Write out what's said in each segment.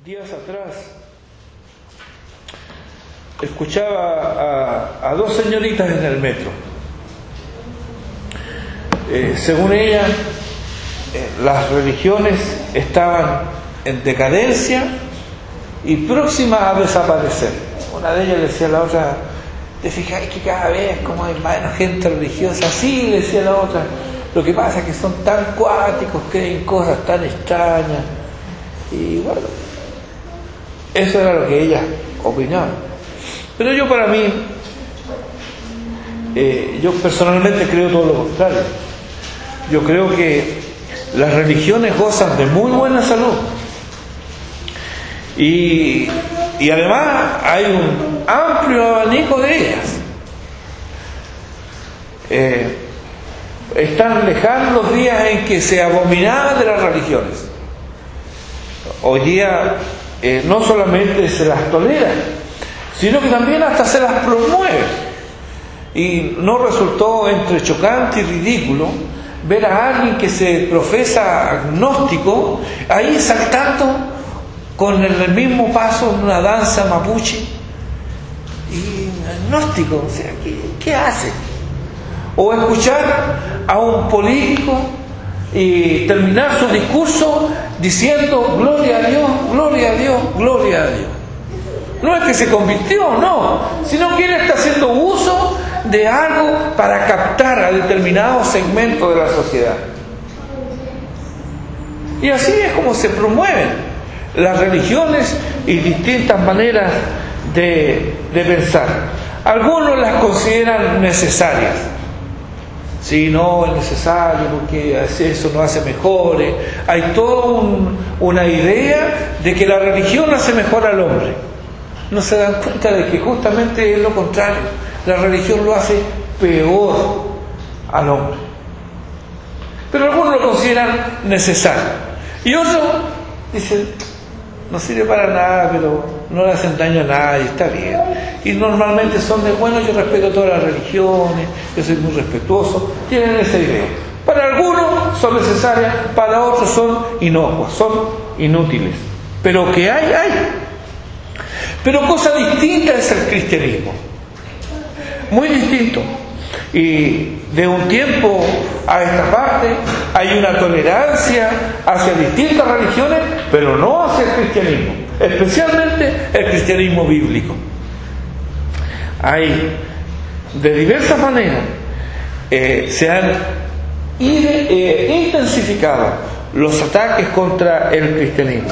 días atrás escuchaba a dos señoritas en el metro. Según ellas, las religiones estaban en decadencia y próximas a desaparecer. Una de ellas le decía a la otra: ¿te fijáis que cada vez como hay más gente religiosa? Sí, le decía la otra, lo que pasa es que son tan cuáticos, creen cosas tan extrañas. Y bueno, eso era lo que ellas opinaban. Pero yo, para mí, yo personalmente creo todo lo contrario. Yo creo que las religiones gozan de muy buena salud y además hay un amplio abanico de ellas. Están lejanos los días en que se abominaban de las religiones. Hoy día no solamente se las tolera, sino que también hasta se las promueve. Y no resultó entre chocante y ridículo ver a alguien que se profesa agnóstico ahí saltando con el mismo paso en una danza mapuche y agnóstico. O sea, ¿qué hace? O escuchar a un político y terminar su discurso diciendo gloria a Dios, gloria a Dios, gloria a Dios. No es que se convirtió, no, sino que él está haciendo uso de algo para captar a determinado segmento de la sociedad. Y así es como se promueven las religiones y distintas maneras de pensar. Algunos las consideran necesarias. Sí, no es necesario porque eso nos hace mejores. Hay toda una idea de que la religión hace mejor al hombre. No se dan cuenta de que justamente es lo contrario. La religión lo hace peor al hombre. Pero algunos lo consideran necesario. Y otros dicen, no sirve para nada, pero no le hacen daño a nadie, está bien. Y normalmente son de, bueno, yo respeto todas las religiones, yo soy muy respetuoso. Tienen esa idea. Para algunos son necesarias, para otros son inocuas, son inútiles. Pero que hay. Pero cosa distinta es el cristianismo. Muy distinto. Y de un tiempo a esta parte hay una tolerancia hacia distintas religiones, pero no hacia el cristianismo, especialmente el cristianismo bíblico. Hay de diversas maneras se han intensificado los ataques contra el cristianismo.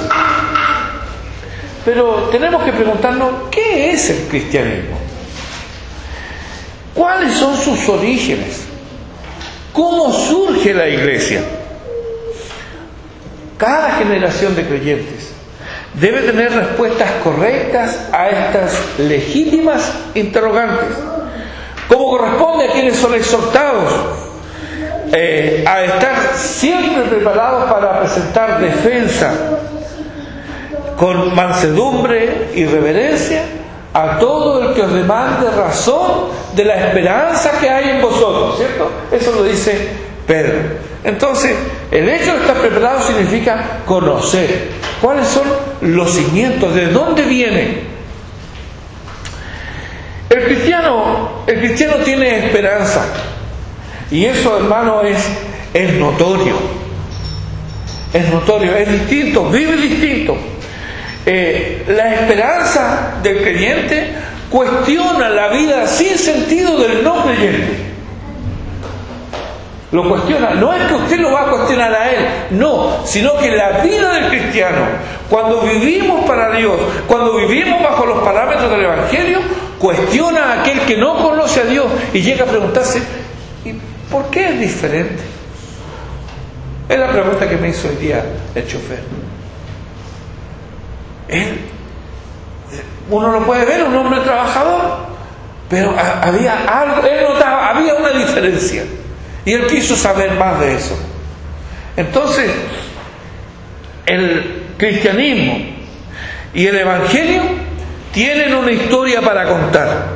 Pero tenemos que preguntarnos, ¿qué es el cristianismo? ¿Cuáles son sus orígenes? ¿Cómo surge la iglesia? Cada generación de creyentes debe tener respuestas correctas a estas legítimas interrogantes, como corresponde a quienes son exhortados a estar siempre preparados para presentar defensa con mansedumbre y reverencia a todo el que os demande razón de la esperanza que hay en vosotros, ¿cierto? Eso lo dice Pedro. Entonces, el hecho de estar preparado significa conocer cuáles son los cimientos, de dónde vienen. El cristiano tiene esperanza, y eso, hermano, es notorio. Es notorio, es distinto, vive distinto. La esperanza del creyente cuestiona la vida sin sentido del no creyente. Lo cuestiona. No es que usted lo va a cuestionar a él, no, sino que la vida del cristiano, cuando vivimos para Dios, cuando vivimos bajo los parámetros del Evangelio, cuestiona a aquel que no conoce a Dios y llega a preguntarse, ¿y por qué es diferente? Es la pregunta que me hizo hoy día el chofer. Uno lo puede ver, un hombre trabajador, pero había algo, él notaba, había una diferencia, y él quiso saber más de eso. Entonces, el cristianismo y el evangelio tienen una historia para contar,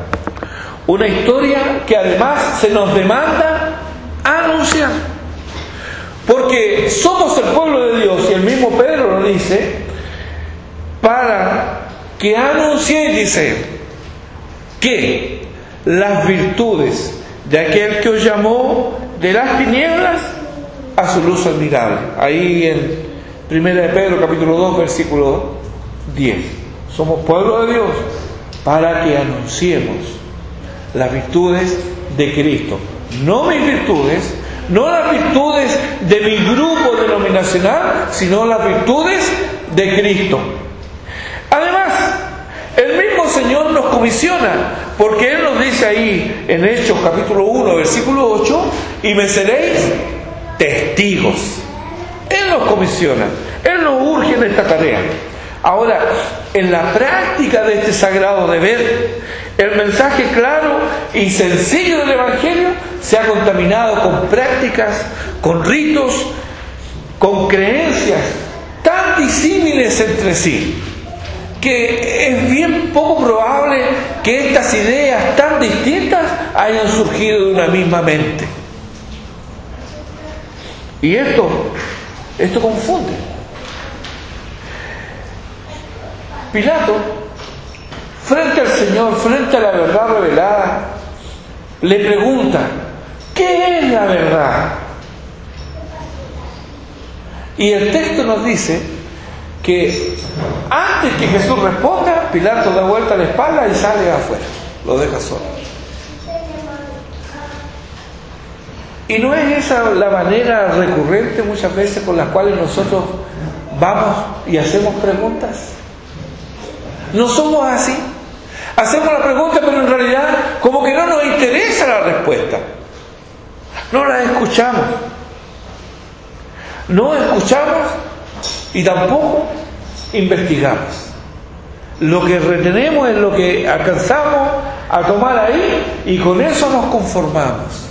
una historia que además se nos demanda anunciar, porque somos el pueblo de Dios, y el mismo Pedro lo dice, para que anunciéis, dice, que las virtudes de aquel que os llamó de las tinieblas a su luz admirable. Ahí en 1 de Pedro capítulo 2 versículo 10. Somos pueblo de Dios para que anunciemos las virtudes de Cristo. No mis virtudes, no las virtudes de mi grupo denominacional, sino las virtudes de Cristo. Además, el mismo Señor nos comisiona, porque Él nos dice ahí en Hechos capítulo 1 versículo 8, y me seréis testigos. Él nos comisiona, Él nos urge en esta tarea. Ahora, en la práctica de este sagrado deber, el mensaje claro y sencillo del Evangelio se ha contaminado con prácticas, con ritos, con creencias tan disímiles entre sí, que es bien poco probable que estas ideas tan distintas hayan surgido de una misma mente. Y esto confunde. Pilato, frente al Señor, frente a la verdad revelada, le pregunta: ¿qué es la verdad? Y el texto nos dice que antes que Jesús responda, Pilato da vuelta la espalda y sale afuera, lo deja solo. Y no es esa la manera recurrente muchas veces con las cuales nosotros vamos y hacemos preguntas. No somos así. Hacemos la pregunta, pero en realidad como que no nos interesa la respuesta. No la escuchamos. No escuchamos y tampoco investigamos. Lo que retenemos es lo que alcanzamos a tomar ahí y con eso nos conformamos.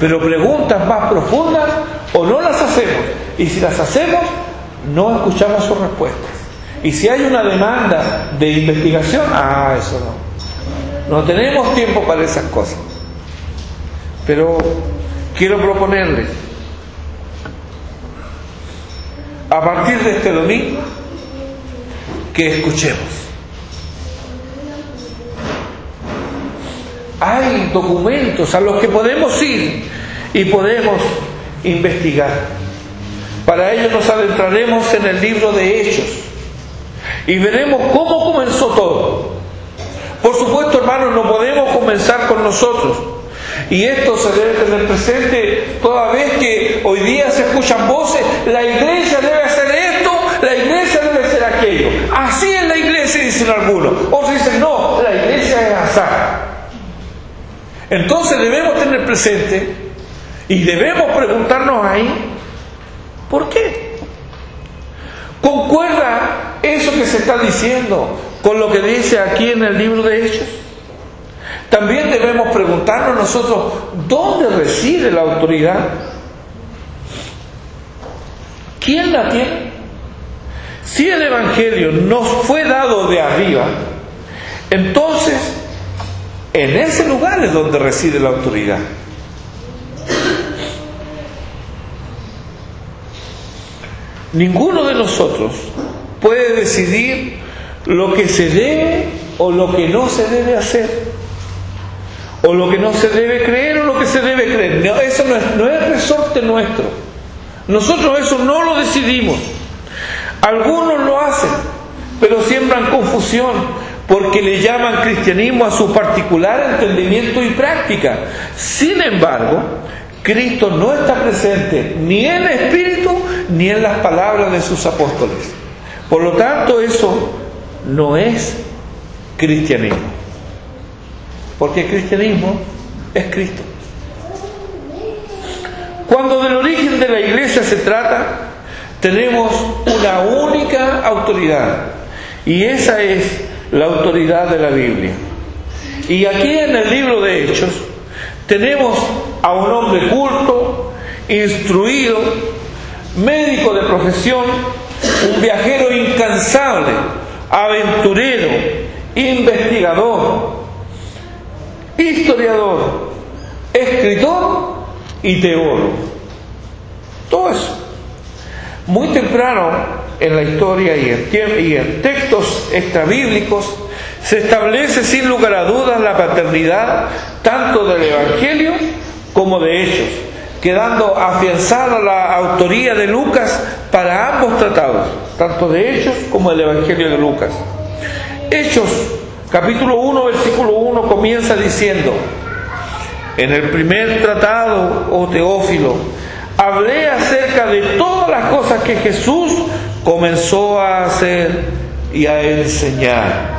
Pero preguntas más profundas o no las hacemos, y si las hacemos no escuchamos sus respuestas. Y si hay una demanda de investigación, eso no tenemos tiempo para esas cosas. Pero quiero proponerles, a partir de este domingo, que escuchemos. Hay documentos a los que podemos ir y podemos investigar. Para ello nos adentraremos en el libro de Hechos y veremos cómo comenzó todo. Por supuesto, hermanos, no podemos comenzar con nosotros, y esto se debe tener presente toda vez que hoy día se escuchan voces: la iglesia debe hacer esto, la iglesia debe hacer aquello. Así es la iglesia, dicen algunos. Otros dicen: no, la iglesia es así. Entonces debemos tener presente y debemos preguntarnos ahí: ¿por qué? ¿Concuerda eso que se está diciendo con lo que dice aquí en el libro de Hechos? También debemos preguntarnos nosotros: ¿dónde reside la autoridad? ¿Quién la tiene? Si el Evangelio nos fue dado de arriba, entonces en ese lugar es donde reside la autoridad. Ninguno de nosotros puede decidir lo que se debe o lo que no se debe hacer, o lo que no se debe creer o lo que se debe creer. No, eso no es resorte nuestro. Nosotros eso no lo decidimos. Algunos lo hacen, pero siembran confusión porque le llaman cristianismo a su particular entendimiento y práctica. Sin embargo, Cristo no está presente ni en espíritu ni en las palabras de sus apóstoles. Por lo tanto, eso no es cristianismo, porque el cristianismo es Cristo. Cuando del origen de la iglesia se trata, tenemos una única autoridad, y esa es la autoridad de la Biblia. Y aquí en el libro de Hechos tenemos a un hombre culto, instruido, médico de profesión, un viajero incansable, aventurero, investigador, historiador, escritor y teólogo. Todo eso. Muy temprano en la historia y en textos extrabíblicos, se establece sin lugar a dudas la paternidad tanto del Evangelio como de Hechos, quedando afianzada la autoría de Lucas para ambos tratados, tanto de Hechos como del Evangelio de Lucas. Hechos, capítulo 1, versículo 1, comienza diciendo: en el primer tratado, oh Teófilo, hablé acerca de todas las cosas que Jesús comenzó a hacer y a enseñar.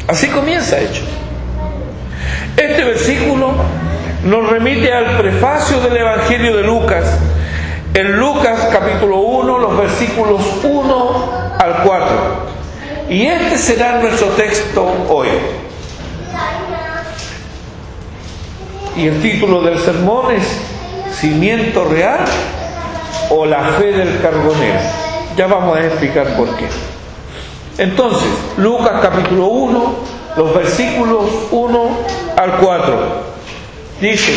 Así comienza Hechos. Este versículo nos remite al prefacio del Evangelio de Lucas, en Lucas capítulo 1, los versículos 1 al 4. Y este será nuestro texto hoy. Y el título del sermón es ¿Cimiento real o la fe del carbonero? Ya vamos a explicar por qué. Entonces, Lucas capítulo 1, los versículos 1 al 4. Dice: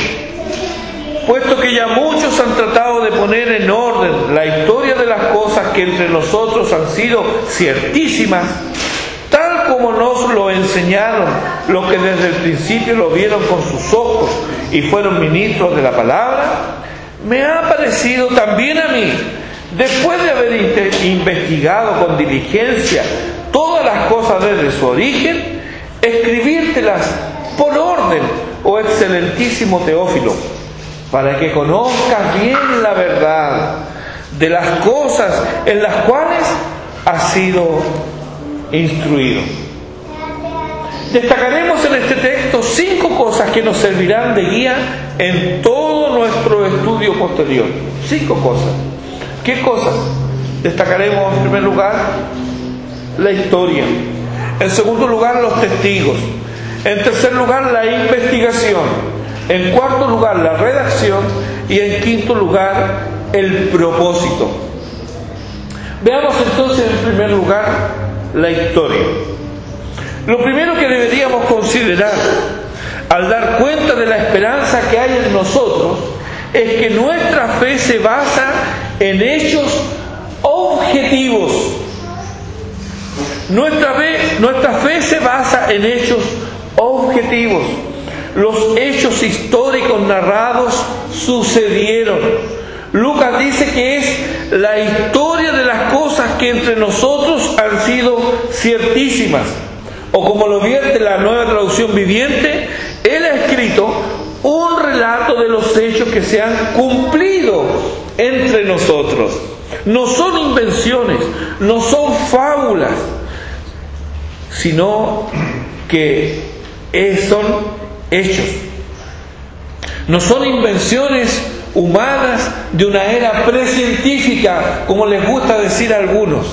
puesto que ya muchos han tratado de poner en orden la historia de las cosas que entre nosotros han sido ciertísimas, tal como nos lo enseñaron los que desde el principio lo vieron con sus ojos y fueron ministros de la palabra, me ha parecido también a mí, después de haber investigado con diligencia todas las cosas desde su origen, escribírtelas por orden, oh excelentísimo Teófilo, para que conozcas bien la verdad de las cosas en las cuales has sido instruido. Destacaremos en este texto 5 cosas que nos servirán de guía en todo nuestro estudio posterior. 5 cosas. ¿Qué cosas? Destacaremos en primer lugar la historia, en segundo lugar los testigos, en tercer lugar la investigación, en cuarto lugar la redacción y en quinto lugar el propósito. Veamos entonces en primer lugar la historia. Lo primero que deberíamos considerar al dar cuenta de la esperanza que hay en nosotros es que nuestra fe se basa en hechos objetivos. Nuestra fe se basa en hechos objetivos. Los hechos históricos narrados sucedieron. Lucas dice que es la historia de las cosas que entre nosotros han sido ciertísimas. O como lo vierte la Nueva Traducción Viviente, él ha escrito un relato de los hechos que se han cumplido entre nosotros. No son invenciones, no son fábulas, sino que son hechos. No son invenciones humanas de una era precientífica, como les gusta decir a algunos.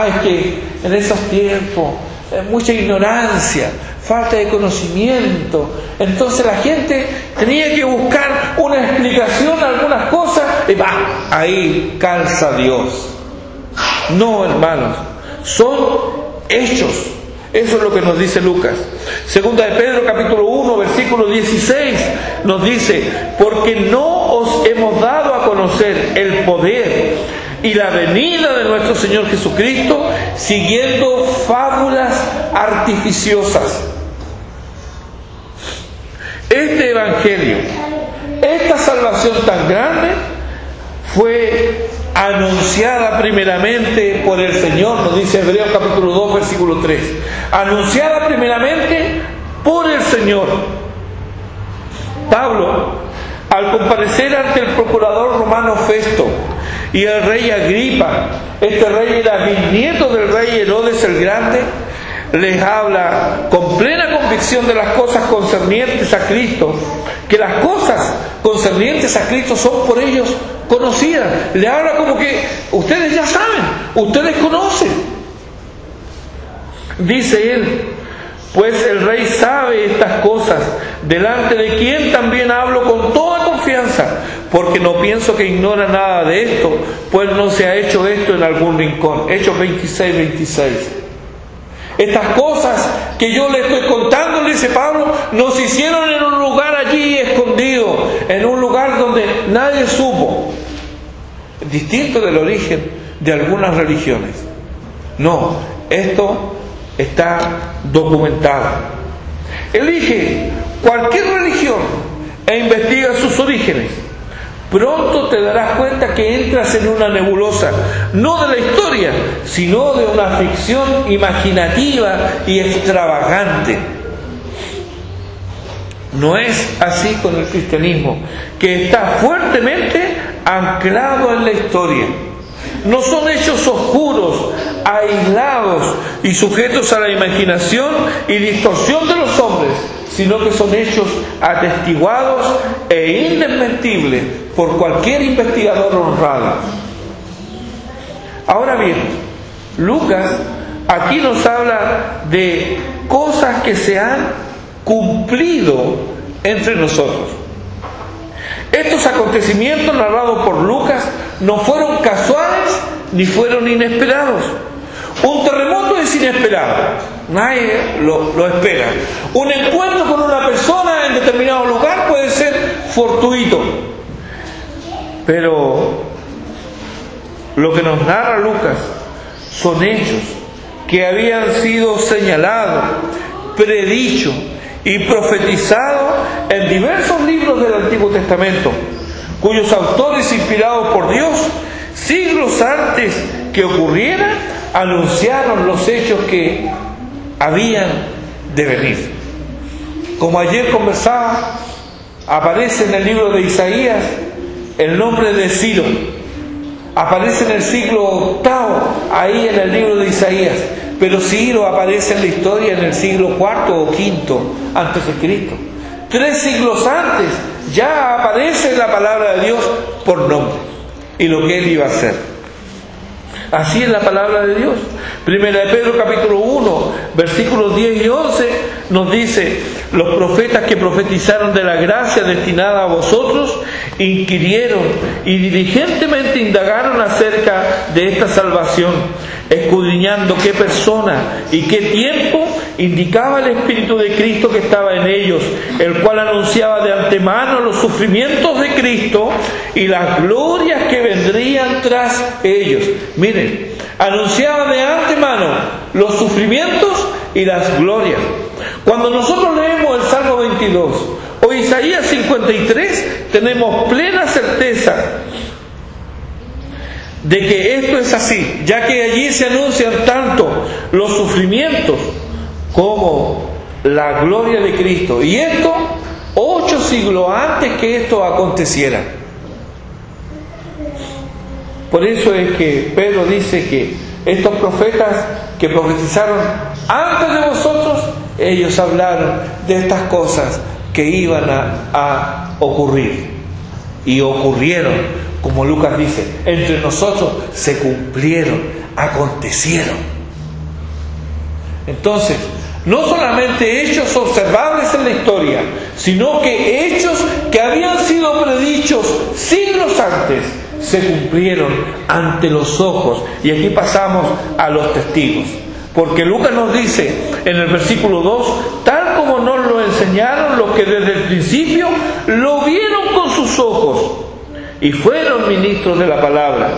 Es que en esos tiempos mucha ignorancia, falta de conocimiento, entonces la gente tenía que buscar una explicación a algunas cosas y ahí calza Dios. No, hermanos, son hechos. Eso es lo que nos dice Lucas. Segunda de Pedro capítulo 1 versículo 16 nos dice: porque no os hemos dado a conocer el poder y la venida de nuestro Señor Jesucristo siguiendo fábulas artificiosas. Este evangelio, esta salvación tan grande, fue anunciada primeramente por el Señor, nos dice Hebreos capítulo 2 versículo 3. Anunciada primeramente por el Señor. Pablo, al comparecer ante el procurador romano Festo y el rey Agripa, este rey era bisnieto del rey Herodes el Grande, les habla con plena convicción de las cosas concernientes a Cristo, que las cosas concernientes a Cristo son por ellos conocidas. Le habla como que ustedes ya saben, ustedes conocen. Dice él: pues el rey sabe estas cosas, delante de quien también hablo con toda confianza, porque no pienso que ignora nada de esto, pues no se ha hecho esto en algún rincón. Hechos 26:26. Estas cosas que yo le estoy contando, le dice Pablo, nos hicieron en un lugar allí escondido, en un lugar donde nadie supo, distinto del origen de algunas religiones. No, esto está documentado. Elige cualquier religión e investiga sus orígenes. Pronto te darás cuenta que entras en una nebulosa, no de la historia, sino de una ficción imaginativa y extravagante. No es así con el cristianismo, que está fuertemente anclado en la historia. No son hechos oscuros, aislados y sujetos a la imaginación y distorsión de los hombres, sino que son hechos atestiguados e indesmentibles por cualquier investigador honrado. Ahora bien, Lucas aquí nos habla de cosas que se han cumplido entre nosotros. Estos acontecimientos narrados por Lucas no fueron casuales ni fueron inesperados. Un terremoto es inesperado, nadie lo espera. Un encuentro con una persona en determinado lugar puede ser fortuito. Pero lo que nos narra Lucas son hechos que habían sido señalados, predichos y profetizados en diversos libros del Antiguo Testamento, cuyos autores, inspirados por Dios, siglos antes que ocurriera, anunciaron los hechos que habían de venir. Como ayer conversaba, aparece en el libro de Isaías el nombre de Ciro. Aparece en el siglo VIII, ahí en el libro de Isaías. Pero Ciro aparece en la historia en el siglo IV o V antes de Cristo. 3 siglos antes ya aparece la palabra de Dios por nombre y lo que él iba a hacer. Así es la palabra de Dios. Primera de Pedro capítulo 1, versículos 10 y 11 nos dice: los profetas que profetizaron de la gracia destinada a vosotros inquirieron y diligentemente indagaron acerca de esta salvación, escudriñando qué persona y qué tiempo indicaba el Espíritu de Cristo que estaba en ellos, el cual anunciaba de antemano los sufrimientos de Cristo y las glorias que vendrían tras ellos. Miren, anunciaba de antemano los sufrimientos y las glorias. Cuando nosotros leemos el Salmo 22 o Isaías 53, tenemos plena certeza de que esto es así, ya que allí se anuncian tanto los sufrimientos como la gloria de Cristo. Y esto 8 siglos antes que esto aconteciera. Por eso es que Pedro dice que estos profetas que profetizaron antes de vosotros, ellos hablaron de estas cosas que iban a ocurrir. Y ocurrieron, como Lucas dice, entre nosotros se cumplieron, acontecieron. Entonces, no solamente hechos observables en la historia, sino que hechos que habían sido predichos siglos antes, se cumplieron ante los ojos. Y aquí pasamos a los testigos. Porque Lucas nos dice en el versículo 2, tal como nos lo enseñaron los que desde el principio lo vieron con sus ojos y fueron ministros de la palabra.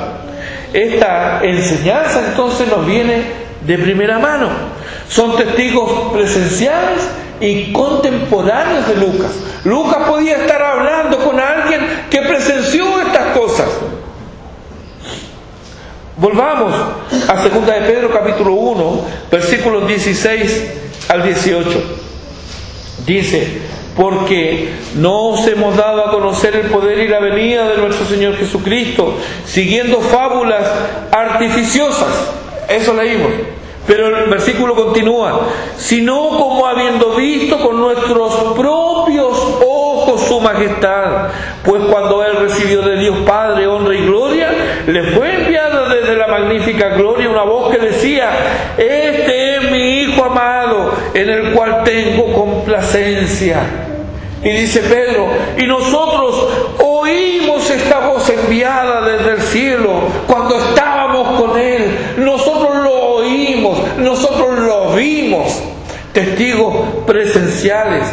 Esta enseñanza entonces nos viene de primera mano. Son testigos presenciales y contemporáneos de Lucas. Lucas podía estar hablando con alguien que presenció estas cosas. Volvamos a 2 de Pedro capítulo 1, versículos 16 al 18. Dice: porque no os hemos dado a conocer el poder y la venida de nuestro Señor Jesucristo, siguiendo fábulas artificiosas. Eso leímos. Pero el versículo continúa: sino como habiendo visto con nuestros propios ojos su majestad, pues cuando Él recibió de Dios Padre honra y gloria, le fue enviada desde la magnífica gloria una voz que decía: este es mi Hijo amado, en el cual tengo complacencia. Y dice Pedro: y nosotros oímos esta voz enviada desde el cielo cuando estábamos con Él. Nosotros lo oímos, nosotros lo vimos. Testigos presenciales.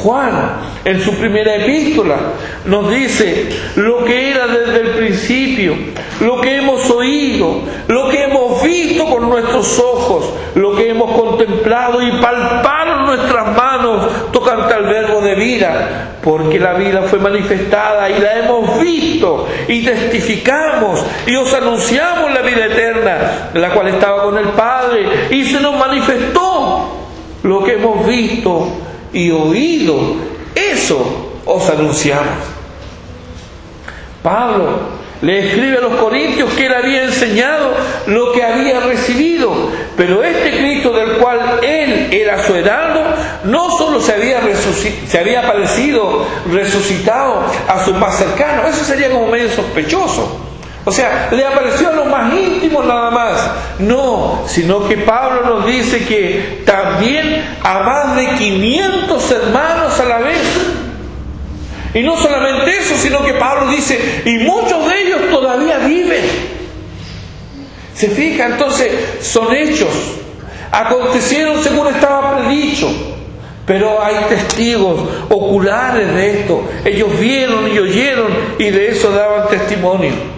Juan en su primera epístola, nos dice lo que era desde el principio, lo que hemos oído, lo que hemos visto con nuestros ojos, lo que hemos contemplado y palpado en nuestras manos tocante al verbo de vida, porque la vida fue manifestada y la hemos visto y testificamos y os anunciamos la vida eterna, la cual estaba con el Padre y se nos manifestó. Lo que hemos visto y oído, eso os anunciamos. Pablo le escribe a los corintios que él había enseñado lo que había recibido, pero este Cristo del cual él era su heraldo, no solo se había aparecido resucitado a su más cercano, eso sería como medio sospechoso. O sea, le apareció a los más íntimos nada más. No, sino que Pablo nos dice que también a más de 500 hermanos a la vez. Y no solamente eso, sino que Pablo dice, y muchos de ellos todavía viven. Se fija, entonces, son hechos. Acontecieron según estaba predicho. Pero hay testigos oculares de esto. Ellos vieron y oyeron y de eso daban testimonio.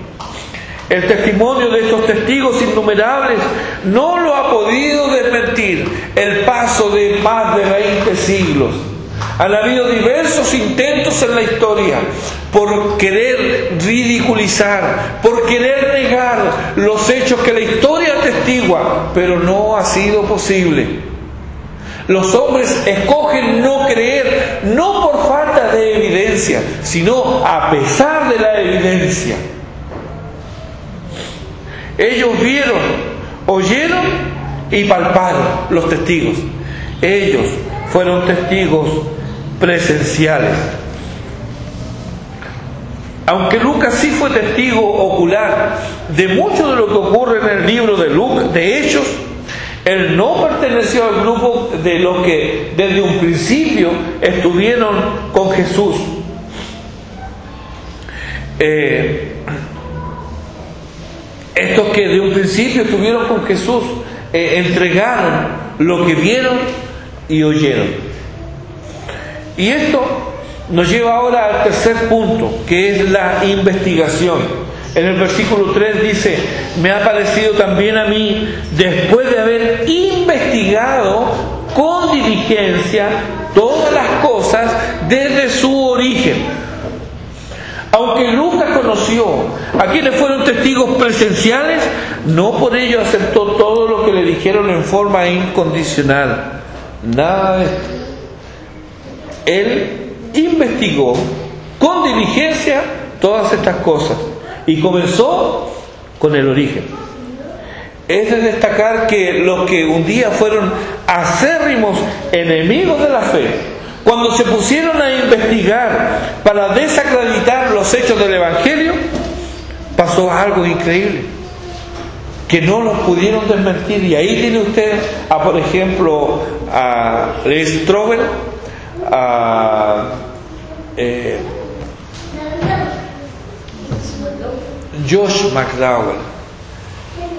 El testimonio de estos testigos innumerables no lo ha podido desmentir el paso de más de 20 siglos. Han habido diversos intentos en la historia por querer ridiculizar, por querer negar los hechos que la historia atestigua, pero no ha sido posible. Los hombres escogen no creer, no por falta de evidencia, sino a pesar de la evidencia. Ellos vieron, oyeron y palparon, los testigos. Ellos fueron testigos presenciales. Aunque Lucas sí fue testigo ocular de mucho de lo que ocurre en el libro de Hechos, él no perteneció al grupo de los que desde un principio estuvieron con Jesús. Estos que de un principio estuvieron con Jesús entregaron lo que vieron y oyeron. Y esto nos lleva ahora al tercer punto, que es la investigación. En el versículo 3 dice, me ha parecido también a mí, después de haber investigado con diligencia todas las cosas desde su origen. Aunque Lucas conoció a quienes fueron testigos presenciales, no por ello aceptó todo lo que le dijeron en forma incondicional. Nada de esto. Él investigó con diligencia todas estas cosas y comenzó con el origen. Es de destacar que los que un día fueron acérrimos enemigos de la fe, cuando se pusieron a investigar para desacreditar los hechos del Evangelio, pasó algo increíble, que no los pudieron desmentir. Y ahí tiene usted por ejemplo, a Lee Strobel, a Josh McDowell,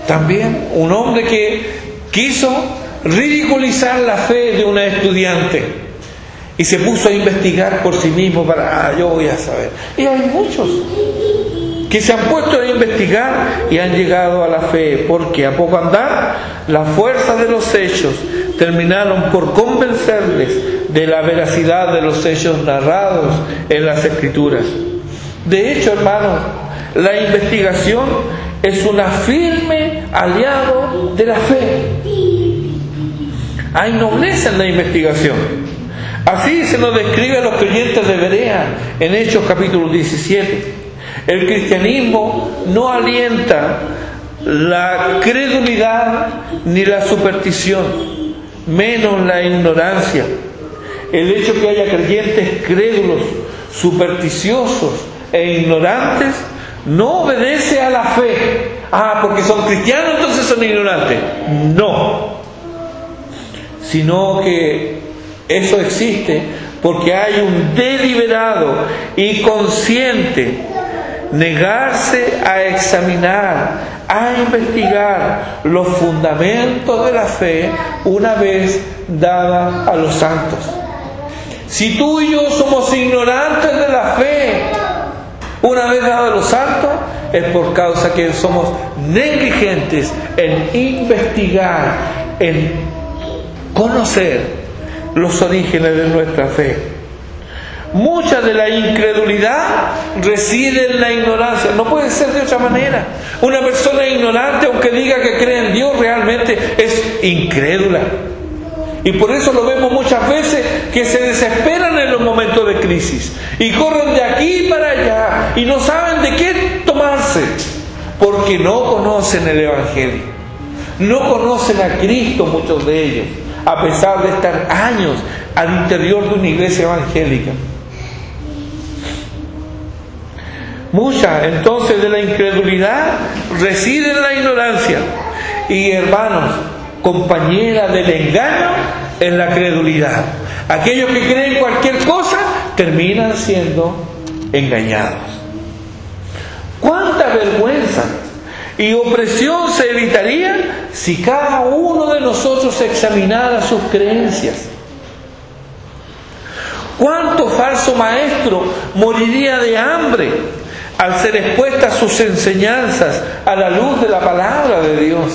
también un hombre que quiso ridiculizar la fe de una estudiante y se puso a investigar por sí mismo para, yo voy a saber. Y hay muchos que se han puesto a investigar y han llegado a la fe, porque a poco andar, la fuerza de los hechos terminaron por convencerles de la veracidad de los hechos narrados en las Escrituras. De hecho, hermanos, la investigación es una firme aliado de la fe. Hay nobleza en la investigación. Así se nos describe a los creyentes de Berea en Hechos capítulo 17. El cristianismo no alienta la credulidad ni la superstición, menos la ignorancia. El hecho que haya creyentes crédulos, supersticiosos e ignorantes no obedece a la fe. Porque son cristianos, entonces son ignorantes. No. Sino que eso existe porque hay un deliberado y consciente negarse a examinar, a investigar los fundamentos de la fe una vez dada a los santos. Si tú y yo somos ignorantes de la fe, una vez dado los santos, es por causa que somos negligentes en investigar, en conocer los orígenes de nuestra fe. Mucha de la incredulidad reside en la ignorancia. No puede ser de otra manera. Una persona ignorante, aunque diga que cree en Dios, realmente es incrédula. Y por eso lo vemos muchas veces que se desesperan en los momentos de crisis y corren de aquí para allá y no saben de qué tomarse, porque no conocen el Evangelio, no conocen a Cristo, muchos de ellos, a pesar de estar años al interior de una iglesia evangélica. Mucha entonces de la incredulidad reside en la ignorancia, y hermanos, compañera del engaño es la credulidad. Aquellos que creen cualquier cosa terminan siendo engañados. ¿Cuánta vergüenza y opresión se evitaría si cada uno de nosotros examinara sus creencias? ¿Cuánto falso maestro moriría de hambre al ser expuestas sus enseñanzas a la luz de la palabra de Dios?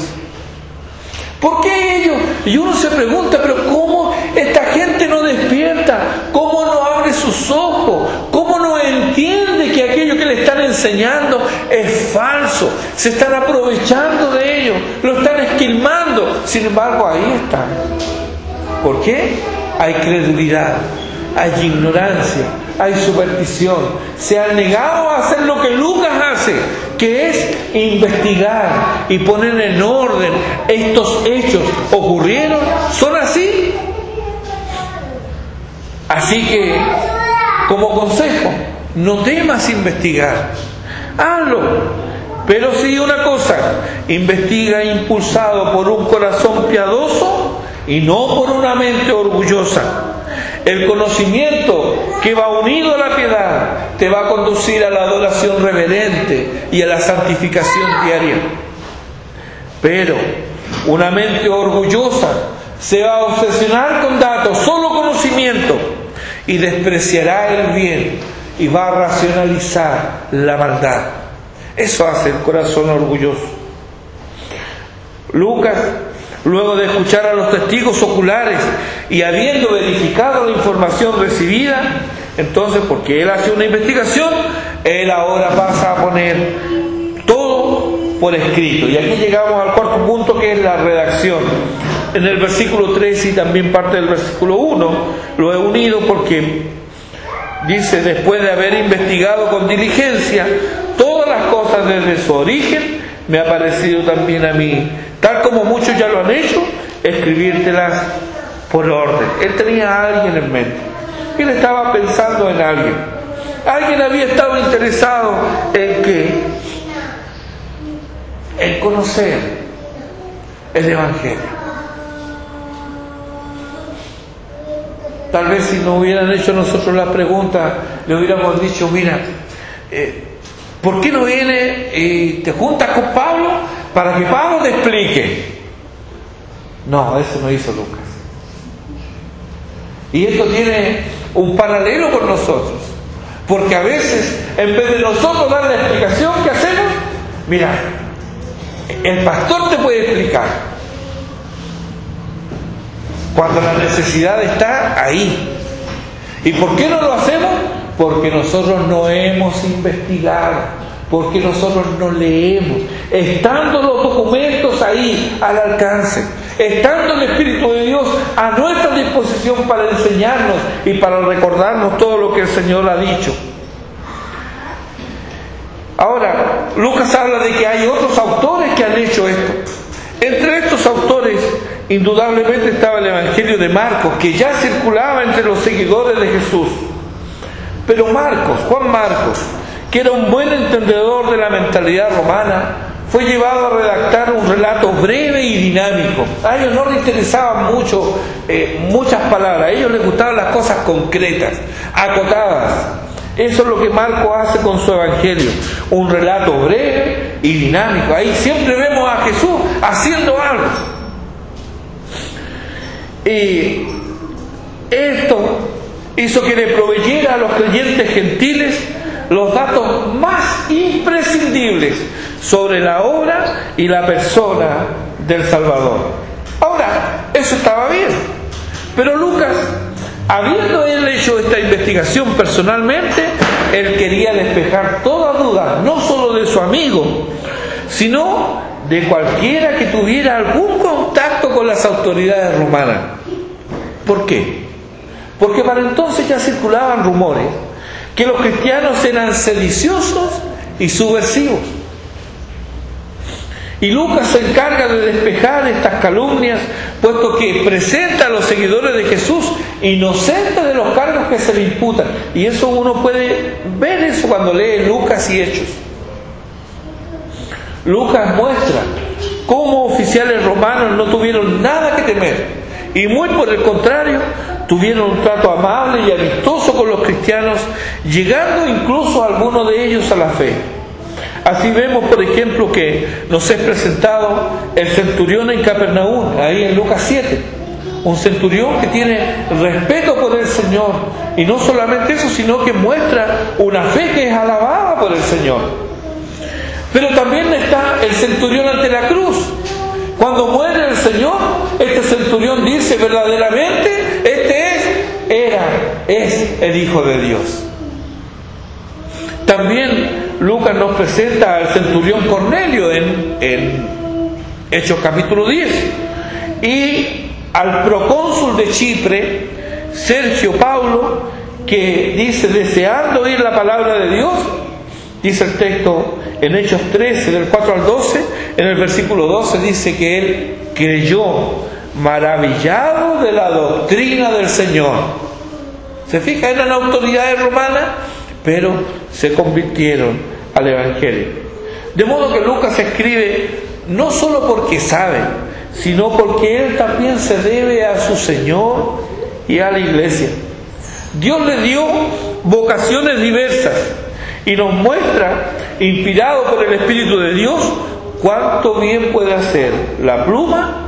¿Por qué ellos? Y uno se pregunta, pero ¿cómo esta gente no despierta? ¿Cómo no abre sus ojos? ¿Cómo no entiende que aquello que le están enseñando es falso? Se están aprovechando de ello, lo están esquilmando. Sin embargo, ahí están. ¿Por qué? Hay credulidad, hay ignorancia, hay superstición. Se han negado a hacer lo que Lucas hace, que es investigar y poner en orden estos hechos. ¿Ocurrieron? ¿Son así? Así que, como consejo, no temas investigar. Hazlo. Pero sí una cosa, investiga impulsado por un corazón piadoso y no por una mente orgullosa. El conocimiento que va unido a la piedad te va a conducir a la adoración reverente y a la santificación diaria. Pero una mente orgullosa se va a obsesionar con datos, solo conocimiento, y despreciará el bien y va a racionalizar la maldad. Eso hace el corazón orgulloso. Lucas, luego de escuchar a los testigos oculares y habiendo verificado la información recibida, entonces, porque él hace una investigación, él ahora pasa a poner todo por escrito. Y aquí llegamos al cuarto punto, que es la redacción. En el versículo 3 y también parte del versículo 1 lo he unido porque dice: después de haber investigado con diligencia todas las cosas desde su origen, me ha parecido también a mí, tal como muchos ya lo han hecho, escribírtelas por orden. Él tenía a alguien en mente. Él estaba pensando en alguien. Alguien había estado interesado en qué, en conocer el Evangelio. Tal vez si no hubieran hecho nosotros la pregunta, le hubiéramos dicho: mira, ¿por qué no viene y te juntas con Pablo para que Pablo te explique? No, eso no hizo Lucas. Y esto tiene un paralelo con nosotros, porque a veces, en vez de nosotros dar la explicación, ¿qué hacemos? Mira, el pastor te puede explicar, cuando la necesidad está ahí. ¿Y por qué no lo hacemos? Porque nosotros no hemos investigado, porque nosotros no leemos. Estando los documentos ahí al alcance, estando el Espíritu de Dios a nuestra disposición para enseñarnos y para recordarnos todo lo que el Señor ha dicho. Ahora, Lucas habla de que hay otros autores que han hecho esto. Entre estos autores, indudablemente estaba el Evangelio de Marcos, que ya circulaba entre los seguidores de Jesús. Pero Marcos, Juan Marcos, que era un buen entendedor de la mentalidad romana, fue llevado a redactar un relato breve y dinámico. A ellos no les interesaban mucho muchas palabras, a ellos les gustaban las cosas concretas, acotadas. Eso es lo que Marcos hace con su Evangelio, un relato breve y dinámico. Ahí siempre vemos a Jesús haciendo algo. Y esto hizo que le proveyera a los creyentes gentiles los datos más imprescindibles sobre la obra y la persona del Salvador. Ahora, eso estaba bien, pero Lucas, habiendo él hecho esta investigación personalmente, él quería despejar toda duda, no solo de su amigo, sino de cualquiera que tuviera algún contacto con las autoridades romanas. ¿Por qué? Porque para entonces ya circulaban rumores que los cristianos eran sediciosos y subversivos. Y Lucas se encarga de despejar estas calumnias, puesto que presenta a los seguidores de Jesús inocentes de los cargos que se le imputan. Y eso uno puede ver eso cuando lee Lucas y Hechos. Lucas muestra cómo oficiales romanos no tuvieron nada que temer, y muy por el contrario, tuvieron un trato amable y amistoso con los cristianos, llegando incluso algunos de ellos a la fe. Así vemos, por ejemplo, que nos es presentado el centurión en Capernaum, ahí en Lucas 7. Un centurión que tiene respeto por el Señor, y no solamente eso, sino que muestra una fe que es alabada por el Señor. Pero también está el centurión ante la cruz. Cuando muere el Señor, este centurión dice verdaderamente, es el Hijo de Dios. También Lucas nos presenta al centurión Cornelio en Hechos capítulo 10, y al procónsul de Chipre, Sergio Paulo, que dice, deseando oír la palabra de Dios, dice el texto en Hechos 13, del 4 al 12, en el versículo 12 dice que él creyó, maravillado de la doctrina del Señor. ¿Se fija? Eran autoridades romanas, pero se convirtieron al Evangelio. De modo que Lucas escribe no solo porque sabe, sino porque él también se debe a su Señor y a la iglesia. Dios le dio vocaciones diversas y nos muestra, inspirado por el Espíritu de Dios, cuánto bien puede hacer la pluma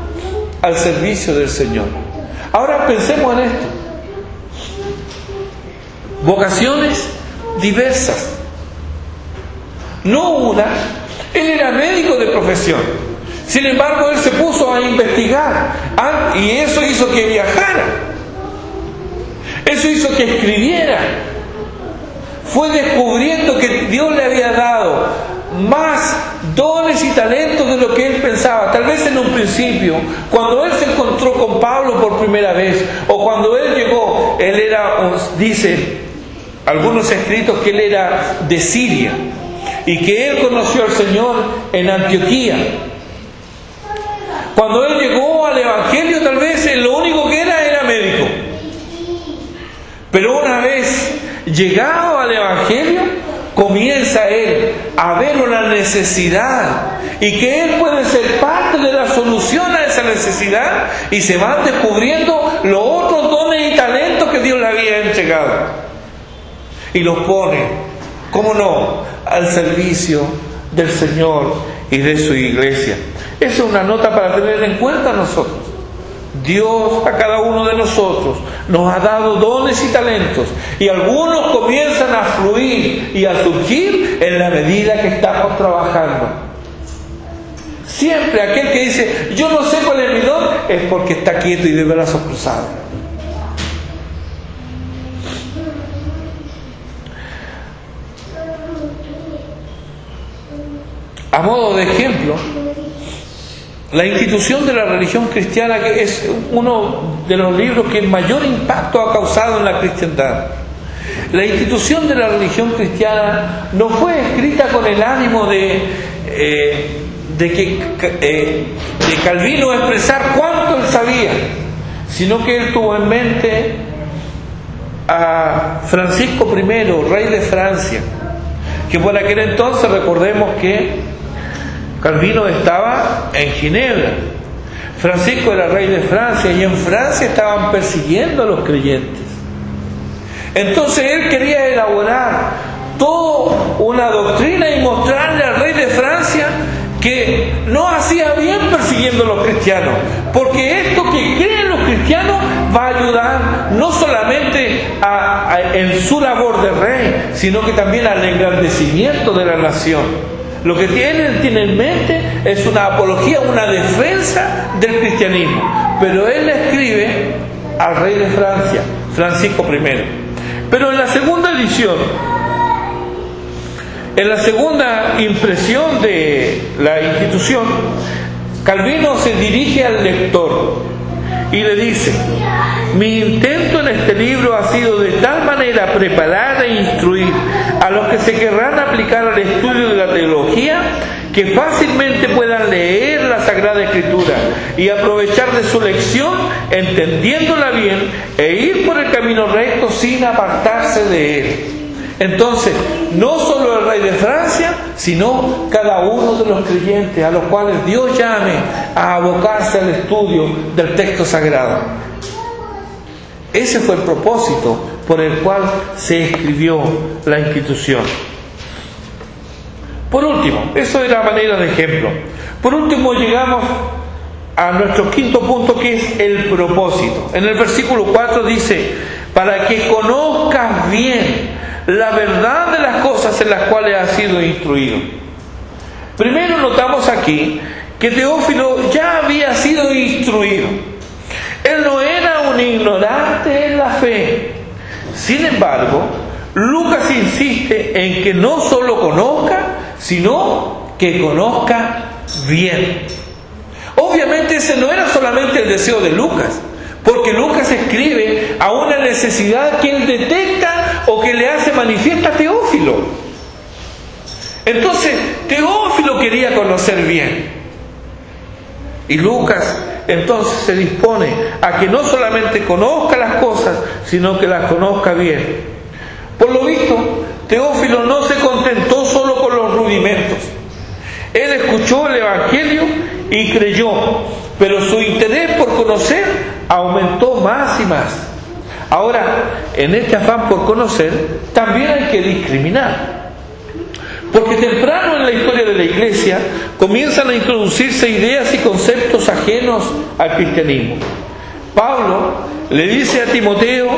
al servicio del Señor. Ahora pensemos en esto. Vocaciones diversas. No una. Él era médico de profesión. Sin embargo, él se puso a investigar y eso hizo que viajara. Eso hizo que escribiera. Fue descubriendo que Dios le había dado más dones y talentos de lo que él pensaba. Tal vez en un principio, cuando él se encontró con Pablo por primera vez, o cuando él llegó, él era, dice algunos escritos, que él era de Siria y que él conoció al Señor en Antioquía. Cuando él llegó al Evangelio, tal vez lo único que era médico. Pero una vez llegado al Evangelio, comienza él a ver una necesidad y que él puede ser parte de la solución a esa necesidad, y se van descubriendo los otros dones y talentos que Dios le había entregado y los pone, ¿cómo no?, al servicio del Señor y de su iglesia. Esa es una nota para tener en cuenta nosotros. Dios a cada uno de nosotros nos ha dado dones y talentos, y algunos comienzan a fluir y a surgir en la medida que estamos trabajando. Siempre aquel que dice yo no sé cuál es mi don, es porque está quieto y de brazos cruzados. A modo de ejemplo, la institución de la religión cristiana, que es uno de los libros que mayor impacto ha causado en la cristiandad. La institución de la religión cristiana no fue escrita con el ánimo de Calvino expresar cuánto él sabía, sino que él tuvo en mente a Francisco I, rey de Francia, que por aquel entonces, recordemos que Calvino estaba en Ginebra. Francisco era rey de Francia, y en Francia estaban persiguiendo a los creyentes. Entonces él quería elaborar toda una doctrina y mostrarle al rey de Francia que no hacía bien persiguiendo a los cristianos, porque esto que creen los cristianos va a ayudar no solamente en su labor de rey, sino que también al engrandecimiento de la nación. Lo que tiene en mente es una apología, una defensa del cristianismo, pero él le escribe al rey de Francia, Francisco I. Pero en la segunda edición, en la segunda impresión de la institución, Calvino se dirige al lector y le dice: mi intento en este libro ha sido de tal manera preparar e instruir a los que se querrán aplicar al estudio de la teología, que fácilmente puedan leer la Sagrada Escritura y aprovechar de su lección, entendiéndola bien, e ir por el camino recto sin apartarse de él. Entonces, no solo el rey de Francia, sino cada uno de los creyentes a los cuales Dios llame a abocarse al estudio del texto sagrado. Ese fue el propósito por el cual se escribió la institución. Por último, eso era manera de ejemplo. Por último, llegamos a nuestro quinto punto, que es el propósito. En el versículo 4 dice: para que conozcas bien la verdad de las cosas en las cuales has sido instruido. Primero notamos aquí que Teófilo ya había sido instruido. Él no era un ignorante en la fe. Sin embargo, Lucas insiste en que no solo conozca, sino que conozca bien. Obviamente ese no era solamente el deseo de Lucas, porque Lucas escribe a una necesidad que él detecta o que le hace manifiesta a Teófilo. Entonces, Teófilo quería conocer bien. Y Lucas entonces se dispone a que no solamente conozca las cosas, sino que las conozca bien. Por lo visto, Teófilo no se contentó solo con los rudimentos. Él escuchó el Evangelio y creyó, pero su interés por conocer aumentó más y más. Ahora, en este afán por conocer, también hay que discriminar. Porque temprano en la historia de la Iglesia comienzan a introducirse ideas y conceptos ajenos al cristianismo. Pablo le dice a Timoteo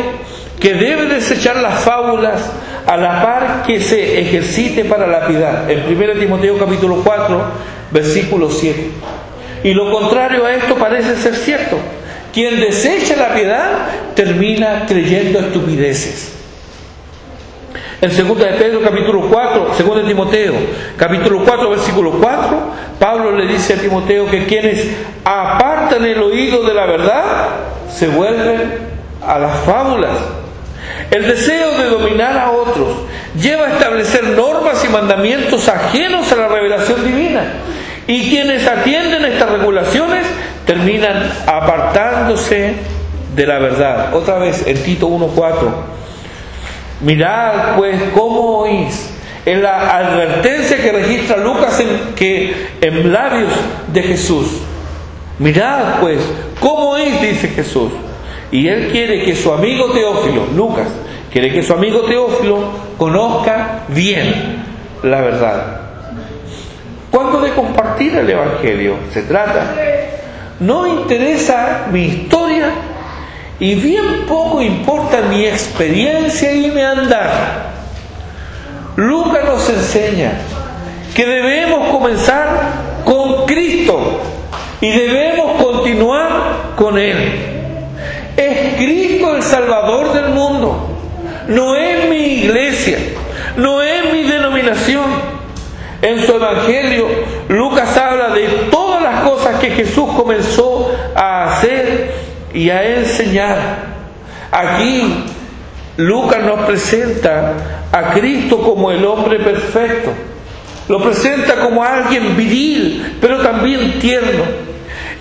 que debe desechar las fábulas a la par que se ejercite para la piedad. En 1 Timoteo capítulo 4, versículo 7. Y lo contrario a esto parece ser cierto. Quien desecha la piedad termina creyendo estupideces. En 2 de Pedro capítulo 4, 2 de Timoteo capítulo 4, versículo 4, Pablo le dice a Timoteo que quienes apartan el oído de la verdad se vuelven a las fábulas. El deseo de dominar a otros lleva a establecer normas y mandamientos ajenos a la revelación divina. Y quienes atienden estas regulaciones terminan apartándose de la verdad. Otra vez en Tito 1:4. Mirad pues cómo oís. En la advertencia que registra Lucas en labios de Jesús. Mirad pues cómo oís, dice Jesús. Y él quiere que su amigo Teófilo, Lucas, quiere que su amigo Teófilo conozca bien la verdad. ¿Cuándo de compartir el Evangelio se trata? No interesa mi historia y bien poco importa mi experiencia y mi andar. Lucas nos enseña que debemos comenzar con Cristo y debemos continuar con Él. Es Cristo el Salvador del mundo. No es mi iglesia, no es mi denominación. En su Evangelio, Lucas habla de todas las cosas que Jesús comenzó a hacer y a enseñar. Aquí, Lucas nos presenta a Cristo como el hombre perfecto. Lo presenta como alguien viril, pero también tierno.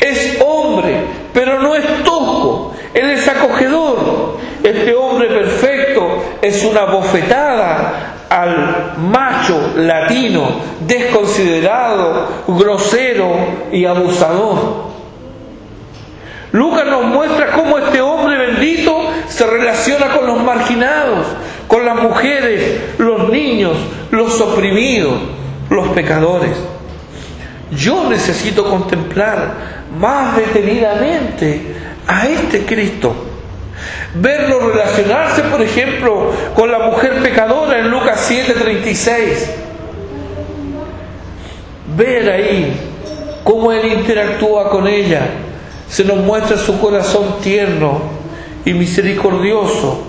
Es hombre, pero no es tosco. Él es acogedor. Este hombre perfecto es una bofetada al macho latino, desconsiderado, grosero y abusador. Lucas nos muestra cómo este hombre bendito se relaciona con los marginados, con las mujeres, los niños, los oprimidos, los pecadores. Yo necesito contemplar más detenidamente a este Cristo. Verlo relacionarse, por ejemplo, con la mujer pecadora en Lucas 7:36. Ver ahí cómo Él interactúa con ella. Se nos muestra su corazón tierno y misericordioso,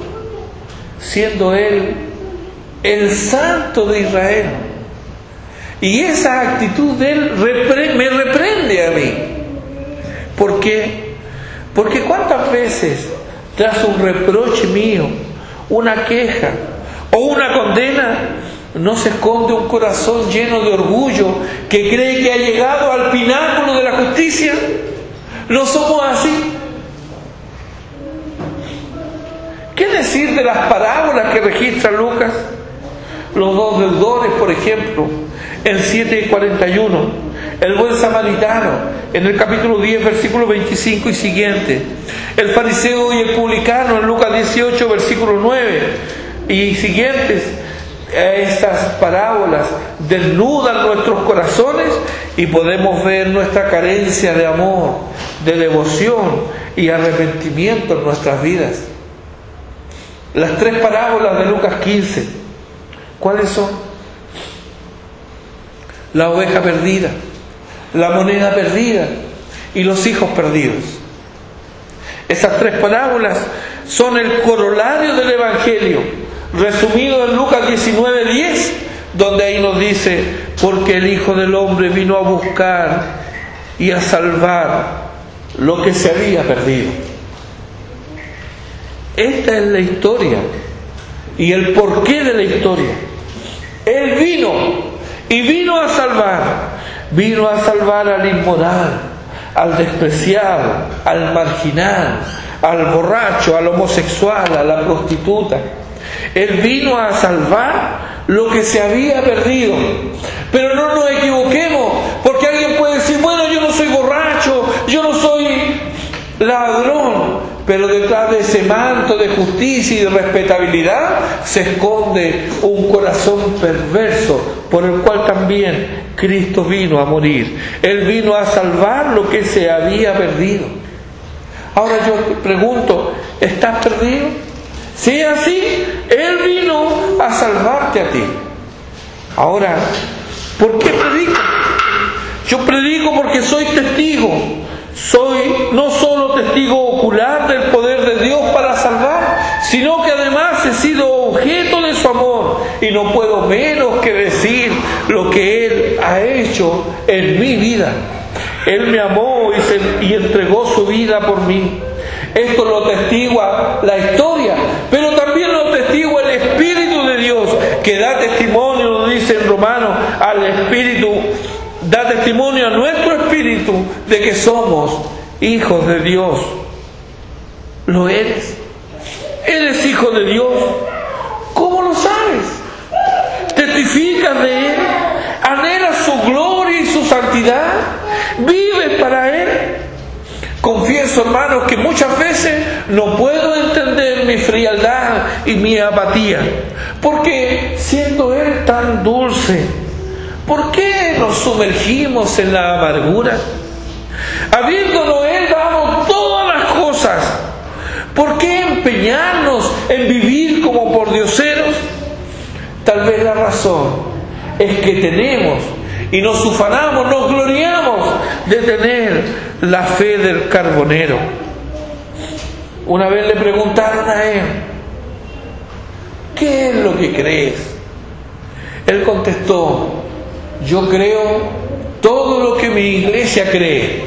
siendo Él el Santo de Israel. Y esa actitud de Él me reprende a mí. ¿Por qué? Porque cuántas veces tras un reproche mío, una queja o una condena, no se esconde un corazón lleno de orgullo que cree que ha llegado al pináculo de la justicia. ¿No somos así? ¿Qué decir de las parábolas que registra Lucas? Los dos deudores, por ejemplo, en 7:41. El buen samaritano, en el capítulo 10, versículo 25 y siguiente. El fariseo y el publicano, en Lucas 18, versículo 9 y siguientes. Estas parábolas desnudan nuestros corazones y podemos ver nuestra carencia de amor, de devoción y arrepentimiento en nuestras vidas. Las tres parábolas de Lucas 15, ¿cuáles son? La oveja perdida, la moneda perdida y los hijos perdidos. Esas tres parábolas son el corolario del Evangelio, resumido en Lucas 19:10, donde ahí nos dice: porque el Hijo del Hombre vino a buscar y a salvar lo que se había perdido. Esta es la historia y el porqué de la historia. Él vino y vino a salvar al inmoral, al despreciado, al marginal, al borracho, al homosexual, a la prostituta. Él vino a salvar lo que se había perdido. Pero no nos equivoquemos, porque alguien puede decir: bueno, yo no soy borracho, yo no soy ladrón. Pero detrás de ese manto de justicia y de respetabilidad se esconde un corazón perverso, por el cual también Cristo vino a morir. Él vino a salvar lo que se había perdido. Ahora yo pregunto: ¿estás perdido? Si es así, Él vino a salvarte a ti. Ahora, ¿por qué predico? Yo predico porque soy testigo. Soy no solo testigo ocular del poder de Dios para salvar, sino que además he sido objeto de su amor, y no puedo menos que decir lo que Él ha hecho en mi vida. Él me amó y entregó su vida por mí. Esto lo testigua la historia, pero también lo testigua el Espíritu de Dios, que da testimonio, lo dice en Romanos, al Espíritu, da testimonio a nuestro espíritu de que somos hijos de Dios. ¿Lo eres? ¿Eres hijo de Dios? ¿Cómo lo sabes? ¿Testificas de Él? ¿Anhelas su gloria y su santidad? ¿Vives para Él? Confieso, hermanos, que muchas veces no puedo entender mi frialdad y mi apatía, porque siendo Él tan dulce, ¿por qué nos sumergimos en la amargura? Habiéndonos Él dado todas las cosas, ¿por qué empeñarnos en vivir como pordioseros? Tal vez la razón es que tenemos y nos ufanamos, nos gloriamos de tener la fe del carbonero. Una vez le preguntaron a Él: ¿qué es lo que crees? Él contestó: yo creo todo lo que mi iglesia cree.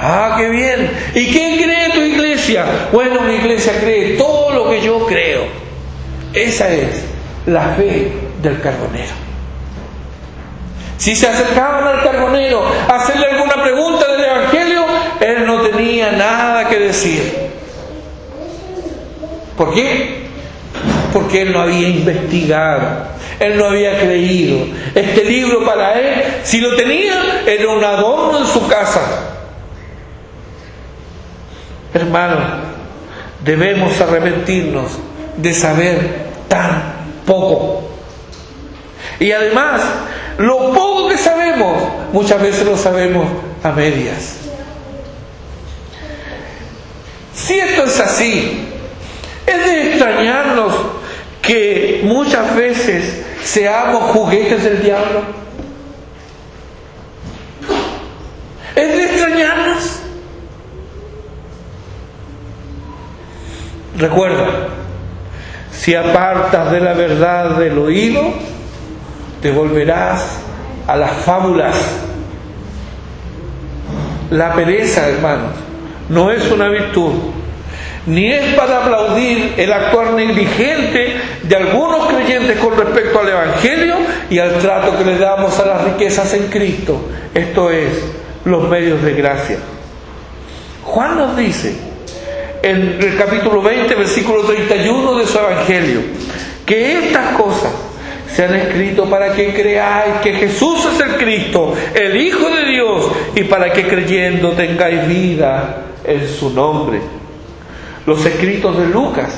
Ah, qué bien. ¿Y qué cree tu iglesia? Bueno, mi iglesia cree todo lo que yo creo. Esa es la fe del carbonero. Si se acercaban al carbonero a hacerle alguna pregunta del Evangelio, él no tenía nada que decir. ¿Por qué? Porque él no había investigado, él no había creído. Este libro para él, si lo tenía, era un adorno en su casa. Hermanos, debemos arrepentirnos de saber tan poco. Y además, lo poco que sabemos, muchas veces lo sabemos a medias. Si esto es así, es de extrañarnos que muchas veces seamos juguetes del diablo. Es de extrañarnos. Recuerda, si apartas de la verdad del oído, te volverás a las fábulas. La pereza, hermanos, no es una virtud, ni es para aplaudir el actuar negligente de algunos creyentes con respecto al Evangelio y al trato que le damos a las riquezas en Cristo, esto es, los medios de gracia. Juan nos dice en el capítulo 20, versículo 31 de su Evangelio, que estas cosas se han escrito para que creáis que Jesús es el Cristo, el Hijo de Dios, y para que creyendo tengáis vida en su nombre. Los escritos de Lucas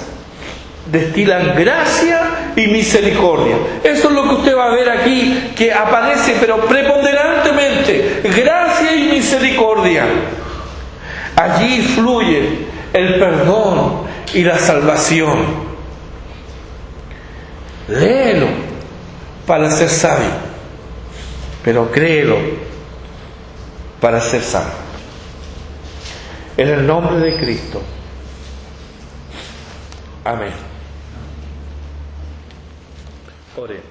destilan gracia y misericordia. Eso es lo que usted va a ver aquí, que aparece pero preponderantemente, gracia y misericordia. Allí fluye el perdón y la salvación. Léelo para ser sabio, pero créelo para ser sano. En el nombre de Cristo. Amén. Oremos.